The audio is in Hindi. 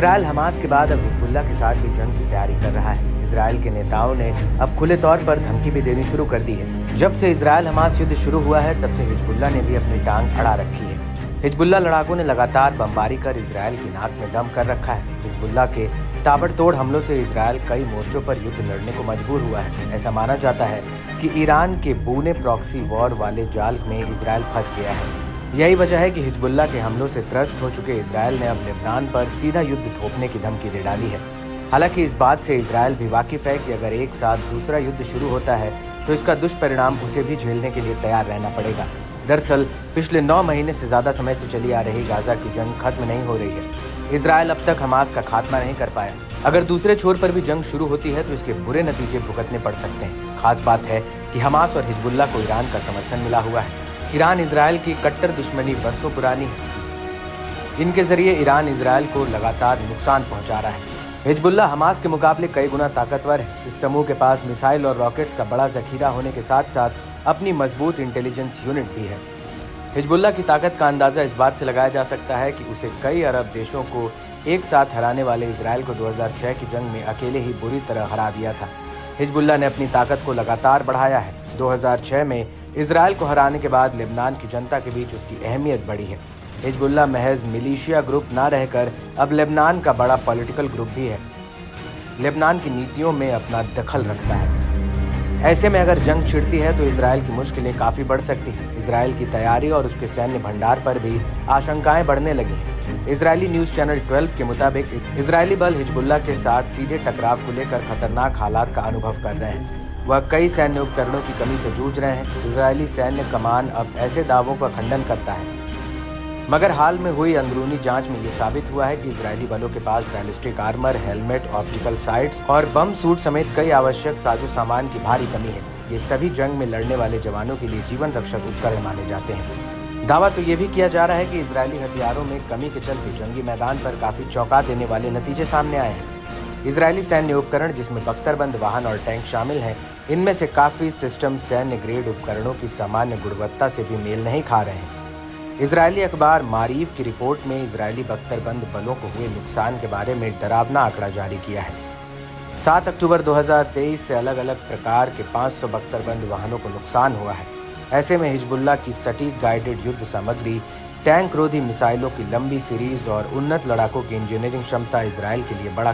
इजराइल हमास के बाद अब हिजबुल्लाह के साथ भी जंग की तैयारी कर रहा है। इजराइल के नेताओं ने अब खुले तौर पर धमकी भी देनी शुरू कर दी है। जब से इजराइल हमास युद्ध शुरू हुआ है तब से हिजबुल्लाह ने भी अपनी टांग अड़ा रखी है। हिजबुल्लाह लड़ाकों ने लगातार बमबारी कर इजराइल की नाक में दम कर रखा है। हिजबुल्लाह के ताबड़तोड़ हमलों से इजराइल कई मोर्चों पर युद्ध लड़ने को मजबूर हुआ है। ऐसा माना जाता है कि ईरान के बूने प्रॉक्सी वॉर वाले जाल में इजराइल फंस गया है। यही वजह है कि हिजबुल्लाह के हमलों से त्रस्त हो चुके इजराइल ने अब लेबनान पर सीधा युद्ध थोपने की धमकी दे डाली है। हालांकि इस बात से इजराइल भी वाकिफ है कि अगर एक साथ दूसरा युद्ध शुरू होता है तो इसका दुष्परिणाम उसे भी झेलने के लिए तैयार रहना पड़ेगा। दरअसल पिछले 9 महीने से ज्यादा समय से चली आ रही गाजा की जंग खत्म नहीं हो रही है। इजराइल अब तक हमास का खात्मा नहीं कर पाया। अगर दूसरे छोर पर भी जंग शुरू होती है तो इसके बुरे नतीजे भुगतने पड़ सकते हैं। खास बात है कि हमास और हिजबुल्लाह को ईरान का समर्थन मिला हुआ है। ईरान इजराइल की कट्टर दुश्मनी वर्षों पुरानी है। इनके जरिए ईरान इजराइल को लगातार नुकसान पहुंचा रहा है। हिजबुल्लाह हमास के मुकाबले कई गुना ताकतवर है। इस समूह के पास मिसाइल और रॉकेट्स का बड़ा जखीरा होने के साथ साथ अपनी मजबूत इंटेलिजेंस यूनिट भी है। हिजबुल्लाह की ताकत का अंदाजा इस बात से लगाया जा सकता है कि उसे कई अरब देशों को एक साथ हराने वाले इजराइल को 2006 की जंग में अकेले ही बुरी तरह हरा दिया था। हिजबुल्लाह ने अपनी ताकत को लगातार बढ़ाया है। 2006 में इजराइल को हराने के बाद लेबनान की जनता के बीच उसकी अहमियत बढ़ी है। हिजबुल्लाह महज मिलिशिया ग्रुप ना रहकर अब लेबनान का बड़ा पॉलिटिकल ग्रुप भी है। लेबनान की नीतियों में अपना दखल रखता है। ऐसे में अगर जंग छिड़ती है तो इजराइल की मुश्किलें काफ़ी बढ़ सकती हैं। इजराइल की तैयारी और उसके सैन्य भंडार पर भी आशंकाएं बढ़ने लगी हैं। इजरायली न्यूज़ चैनल 12 के मुताबिक इजरायली बल हिजबुल्लाह के साथ सीधे टकराव को लेकर खतरनाक हालात का अनुभव कर रहे हैं। वह कई सैन्य उपकरणों की कमी से जूझ रहे हैं। इजरायली सैन्य कमान अब ऐसे दावों का खंडन करता है, मगर हाल में हुई अंदरूनी जांच में ये साबित हुआ है कि इजरायली बलों के पास ballistic armour, helmet, optical sights और बम सूट समेत कई आवश्यक साजो सामान की भारी कमी है। ये सभी जंग में लड़ने वाले जवानों के लिए जीवन रक्षक उपकरण माने जाते हैं। दावा तो ये भी किया जा रहा है कि इजरायली हथियारों में कमी के चलते जंगी मैदान पर काफी चौंका देने वाले नतीजे सामने आए हैं। इजरायली सैन्य उपकरण, जिसमें बख्तरबंद वाहन और टैंक शामिल हैं, इनमें से काफी सिस्टम सैन्य ग्रेड उपकरणों की सामान्य गुणवत्ता से भी मेल नहीं खा रहे हैं। इजरायली अखबार मारीफ की रिपोर्ट में इजरायली बख्तरबंद बलों को हुए नुकसान के बारे में डरावना आंकड़ा जारी किया है। 7 अक्टूबर 2023 से अलग अलग प्रकार के 500 बख्तरबंद वाहनों को नुकसान हुआ है। ऐसे में हिजबुल्लाह की सटीक गाइडेड युद्ध सामग्री, टैंक रोधी मिसाइलों की लंबी सीरीज और उन्नत लड़ाकों की इंजीनियरिंग क्षमता इजराइल के लिए बड़ा